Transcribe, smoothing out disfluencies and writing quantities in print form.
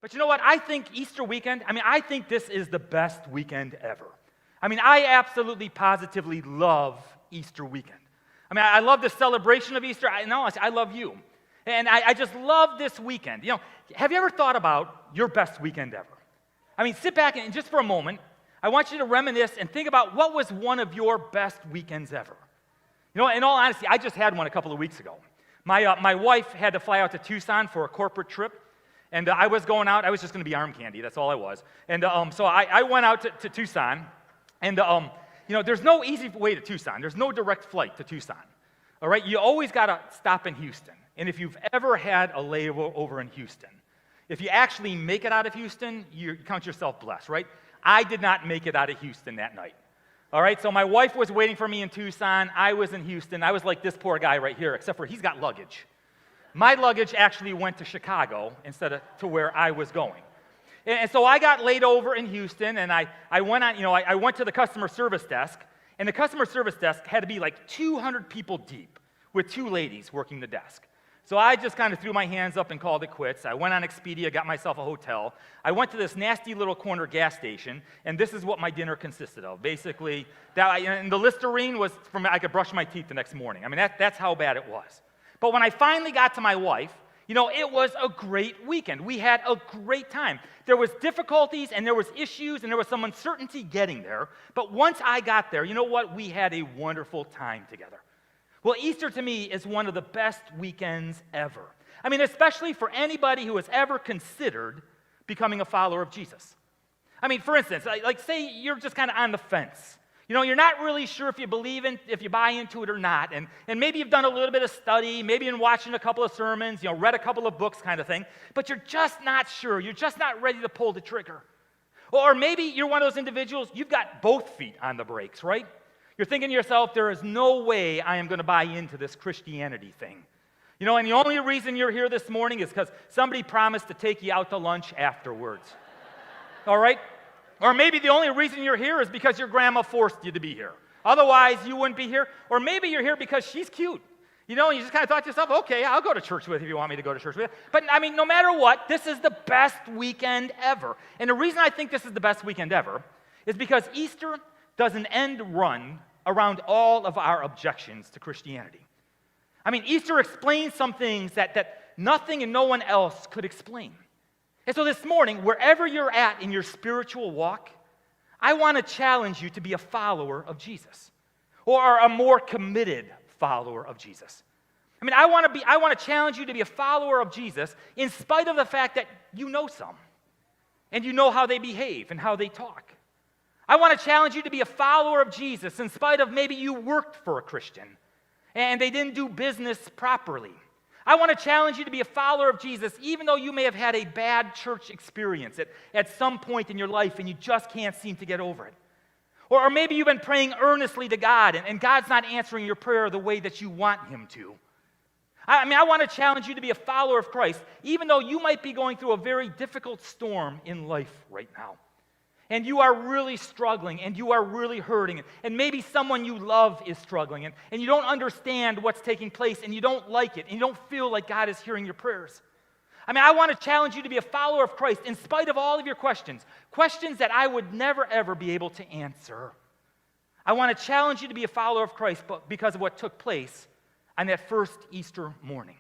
But you know what? I think Easter weekend, I think this is the best weekend ever. I absolutely, positively love Easter weekend. I love the celebration of Easter. I love you. And I just love this weekend. Have you ever thought about your best weekend ever? Sit back and just for a moment, I want you to reminisce and think about what was one of your best weekends ever. In all honesty, I just had one a couple of weeks ago. My wife had to fly out to Tucson for a corporate trip. And I was going out. I was just going to be arm candy. That's all I was. And so I went out to Tucson. And, there's no easy way to Tucson. There's no direct flight to Tucson. All right? You always got to stop in Houston. And if you've ever had a layover in Houston, if you actually make it out of Houston, you count yourself blessed, right? I did not make it out of Houston that night. All right? So my wife was waiting for me in Tucson. I was in Houston. I was like this poor guy right here, except for he's got luggage. My luggage actually went to Chicago instead of to where I was going. And so I got laid over in Houston, and I went on, I went to the customer service desk, and the customer service desk had to be like 200 people deep with 2 ladies working the desk. So I just kind of threw my hands up and called it quits. I went on Expedia, got myself a hotel. I went to this nasty little corner gas station, and this is what my dinner consisted of. Basically, and the Listerine was from I could brush my teeth the next morning. That's how bad it was. But when I finally got to my wife, it was a great weekend. We had a great time. There was difficulties, and there was issues, and there was some uncertainty getting there. But once I got there, you know what? We had a wonderful time together. Well, Easter to me is one of the best weekends ever. Especially for anybody who has ever considered becoming a follower of Jesus. For instance, like say you're just kind of on the fence. You're not really sure if you buy into it or not, and maybe you've done a little bit of study, maybe been watching a couple of sermons, read a couple of books kind of thing, but you're just not sure. You're just not ready to pull the trigger. Or maybe you're one of those individuals, you've got both feet on the brakes, right? You're thinking to yourself, there is no way I am going to buy into this Christianity thing. And the only reason you're here this morning is because somebody promised to take you out to lunch afterwards. All right? Or maybe the only reason you're here is because your grandma forced you to be here. Otherwise, you wouldn't be here. Or maybe you're here because she's cute. And you just kind of thought to yourself, okay, I'll go to church with you if you want me to go to church with you. But, no matter what, this is the best weekend ever. And the reason I think this is the best weekend ever is because Easter does an end run around all of our objections to Christianity. Easter explains some things that nothing and no one else could explain. And so this morning, wherever you're at in your spiritual walk, I want to challenge you to be a follower of Jesus, or a more committed follower of Jesus. I want to challenge you to be a follower of Jesus in spite of the fact that you know some, and you know how they behave and how they talk. I want to challenge you to be a follower of Jesus in spite of maybe you worked for a Christian, and they didn't do business properly. I want to challenge you to be a follower of Jesus, even though you may have had a bad church experience at some point in your life and you just can't seem to get over it. Or maybe you've been praying earnestly to God and God's not answering your prayer the way that you want Him to. I want to challenge you to be a follower of Christ, even though you might be going through a very difficult storm in life right now. And you are really struggling, and you are really hurting, and maybe someone you love is struggling, and you don't understand what's taking place, and you don't like it, and you don't feel like God is hearing your prayers. I want to challenge you to be a follower of Christ in spite of all of your questions that I would never, ever be able to answer. I want to challenge you to be a follower of Christ because of what took place on that first Easter morning.